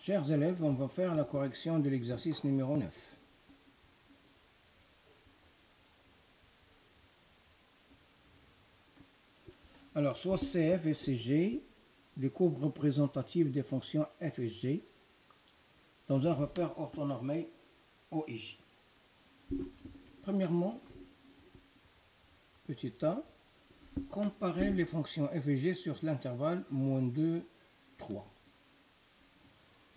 Chers élèves, on va faire la correction de l'exercice numéro 9. Alors, soit CF et CG, les courbes représentatives des fonctions f et g, dans un repère orthonormé O et J. Premièrement, petit a, comparer les fonctions f et g sur l'intervalle -2, 3.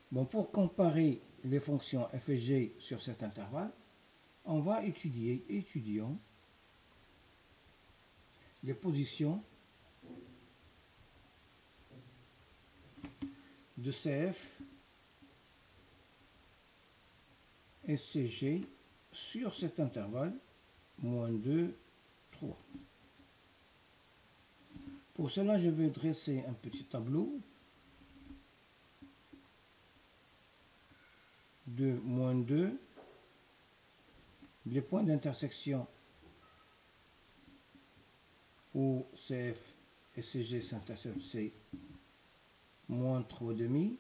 Bon, pour comparer les fonctions f et g sur cet intervalle, on va étudions les positions de CF et CG sur cet intervalle -2, 3. Pour cela, je vais dresser un petit tableau de -2, les points d'intersection où CF et CG s'interceptent, c'est -3,5,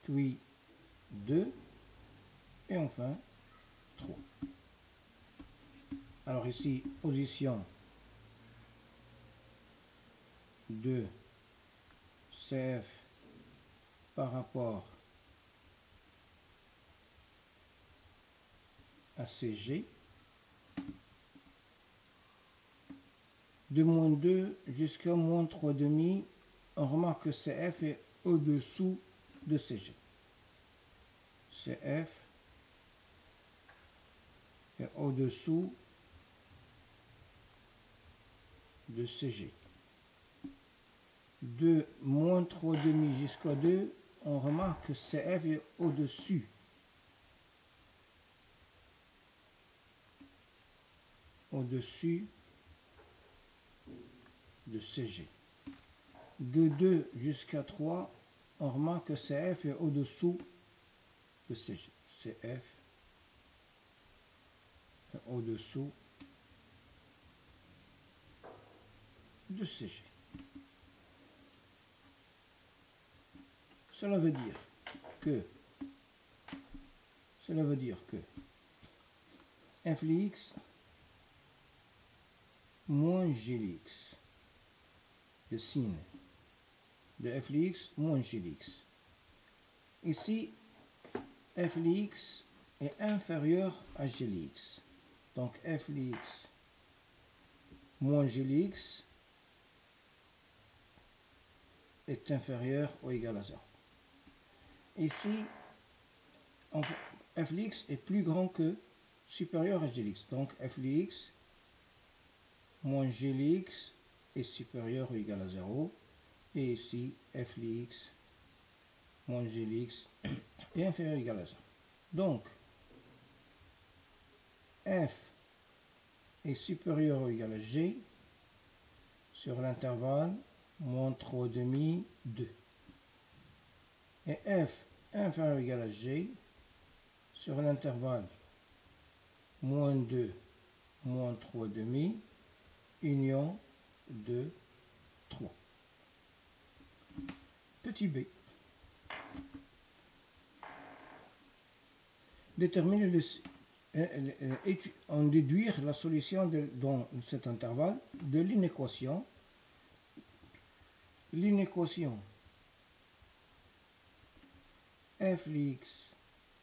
puis 2, et enfin 3. Alors ici, position de CF par rapport à CG, de -2 jusqu'à -3,5, on remarque que CF est au-dessous de CG. CF est au-dessous de CG. De -3,5 jusqu'à 2, on remarque que CF est au-dessus de CG. De 2 jusqu'à 3, on remarque que CF est au-dessous de CG. CF est au-dessous de CG. Cela veut dire que f de x moins g de x, le signe de f de x moins g de x. Ici, f de x est inférieur à g de x. Donc f de x moins g de x est inférieur ou égal à 0. Ici, f de x est plus grand que supérieur à g de x. Donc f de x moins g de x est supérieur ou égal à 0. Et ici, f de x moins g de x est inférieur ou égal à 0. Donc, f est supérieur ou égal à g sur l'intervalle -3,5, 2. Et f inférieur ou égal à g sur l'intervalle -2, -3,5, union 2, 3. Petit b. Déterminer en déduire la solution dans cet intervalle de l'inéquation. L'inéquation f de x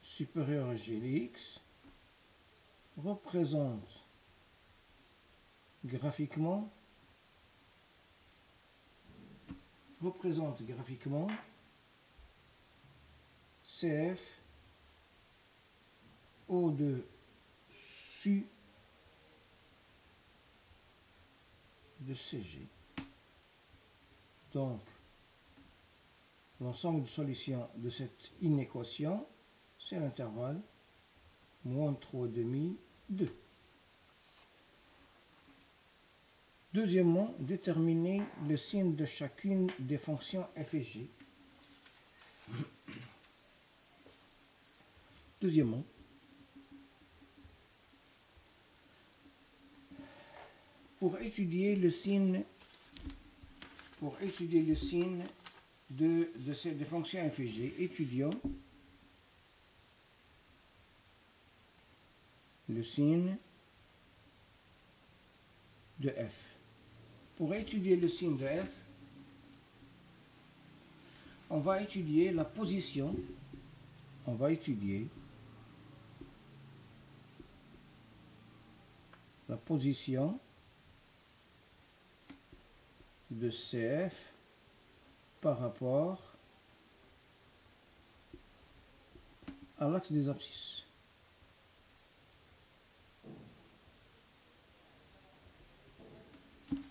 supérieur à g de x représente graphiquement CF au-dessus de CG. Donc, l'ensemble de solutions de cette inéquation, c'est l'intervalle -3,5, 2. Deuxièmement, déterminer le signe de chacune des fonctions f et g. Deuxièmement, pour étudier le signe des fonctions f et g, étudions le signe de f. Pour étudier le signe de f, on va étudier la position, on va étudier la position de CF par rapport à l'axe des abscisses.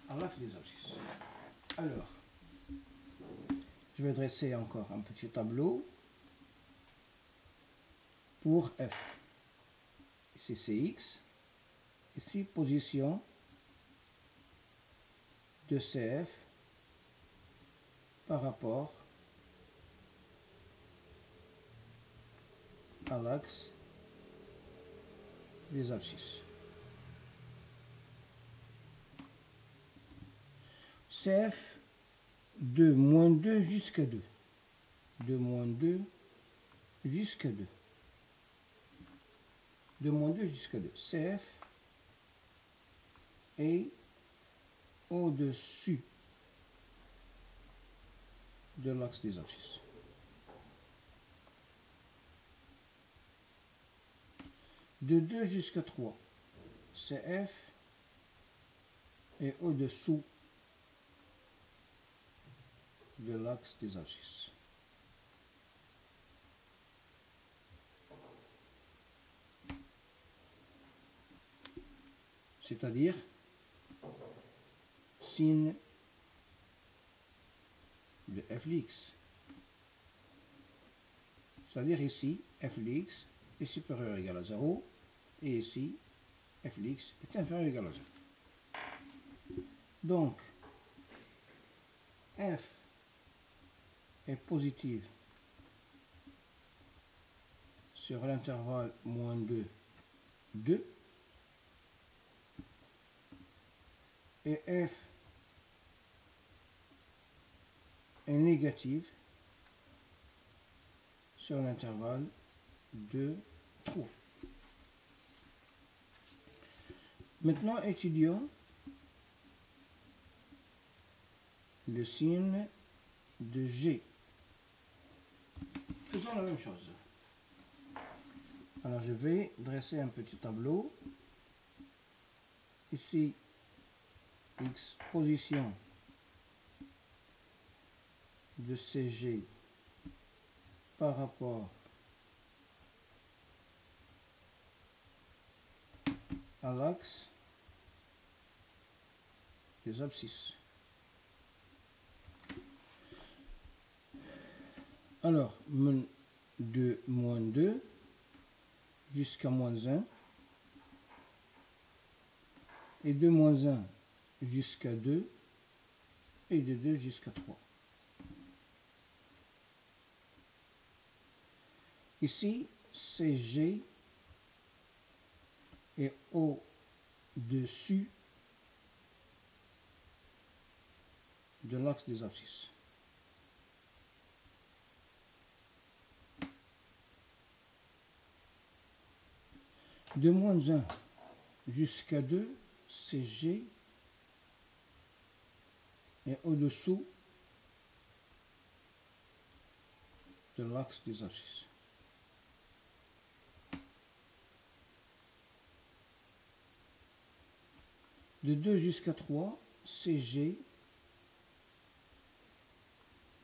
À l'axe des abscisses. Alors, je vais dresser encore un petit tableau pour F. Ici c'est X. Ici position de CF par rapport à l'axe des abscisses. CF de moins 2 jusqu'à 2. De moins 2 jusqu'à 2. De moins 2 jusqu'à 2. CF est au-dessus de l'axe des abscisses. De 2 jusqu'à 3, CF est au-dessous de l'axe des abscisses. C'est-à-dire signe de f de x. C'est-à-dire ici, f de x est supérieur ou égal à 0, et ici, f de x est inférieur ou égal à 0. Donc, f est positive sur l'intervalle moins 2, 2, et f est négative sur l'intervalle 2, 3. Maintenant, étudions le signe de G. Faisons la même chose. Alors, je vais dresser un petit tableau. Ici, X, position de CG par rapport à l'axe des abscisses. Alors, de moins 2 jusqu'à moins 1 et de moins 1 jusqu'à 2 et de 2 jusqu'à 3. Ici, CG est au-dessus de l'axe des abscisses. De moins 1 jusqu'à 2, CG est au-dessous de l'axe des abscisses. De 2 jusqu'à 3, CG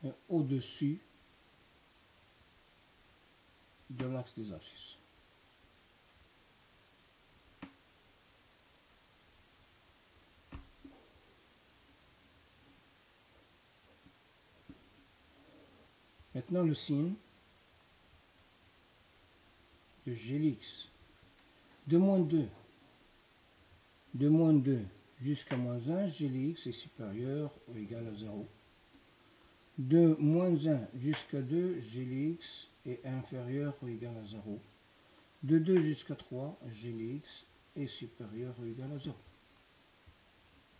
est au-dessus de l'axe des abscisses. Maintenant le signe de Gx. De moins 2 jusqu'à moins 1, Gx est supérieur ou égal à 0. De moins 1 jusqu'à 2, Gx est inférieur ou égal à 0. De 2 jusqu'à 3, Gx est supérieur ou égal à 0.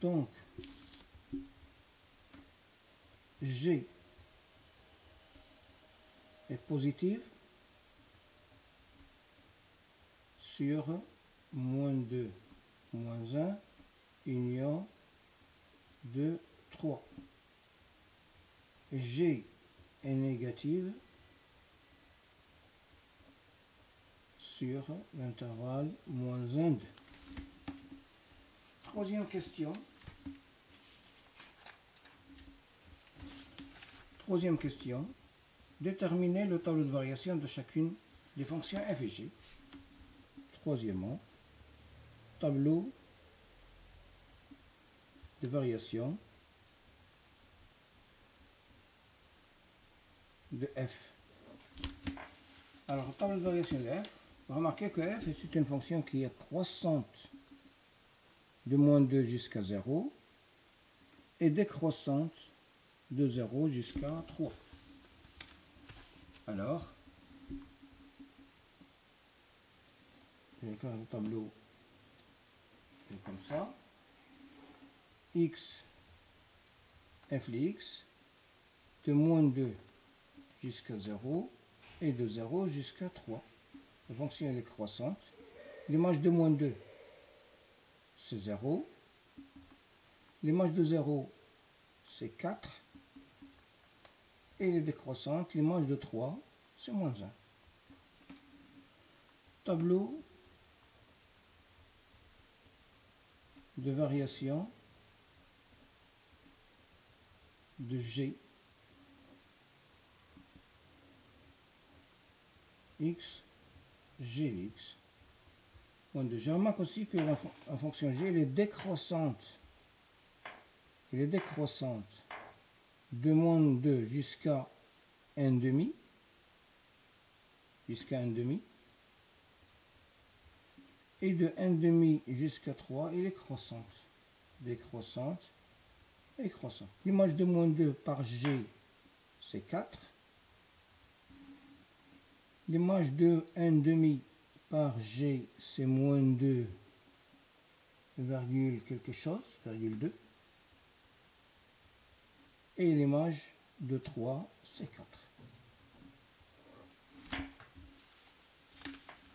Donc, G est positive sur moins 2, moins 1, union de 3. G est négative sur l'intervalle moins 1, 2. Troisième question. Troisième question. Déterminer le tableau de variation de chacune des fonctions f et g. Troisièmement, tableau de variation de f. Alors, le tableau de variation de f, remarquez que f c'est une fonction qui est croissante de moins 2 jusqu'à 0 et décroissante de 0 jusqu'à 3. Alors, je vais faire le tableau comme ça. X, f de x, de moins 2 jusqu'à 0 et de 0 jusqu'à 3. La fonction est croissante. L'image de moins 2, c'est 0. L'image de 0, c'est 4. Et elle est décroissante. L'image de 3, c'est moins 1. Tableau de variation de G, X, Gx. Je remarque aussi que la fonction G elle est décroissante. Elle est décroissante de moins 2 jusqu'à 1,5. Jusqu'à 1,5. Et de 1,5 jusqu'à 3, elle est croissante. Décroissante et croissante. L'image de moins 2 par G, c'est 4. L'image de 1,5 par G, c'est moins 2, virgule quelque chose, virgule 2. Et l'image de 3, c'est 4.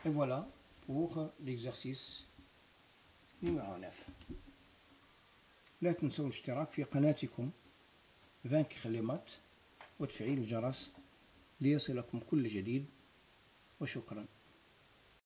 Et voilà pour l'exercice numéro 9. لا تنسوا الاشتراك في قناتكم فانكر لمات وتفعيل الجرس ليصلكم كل جديد وشكرا.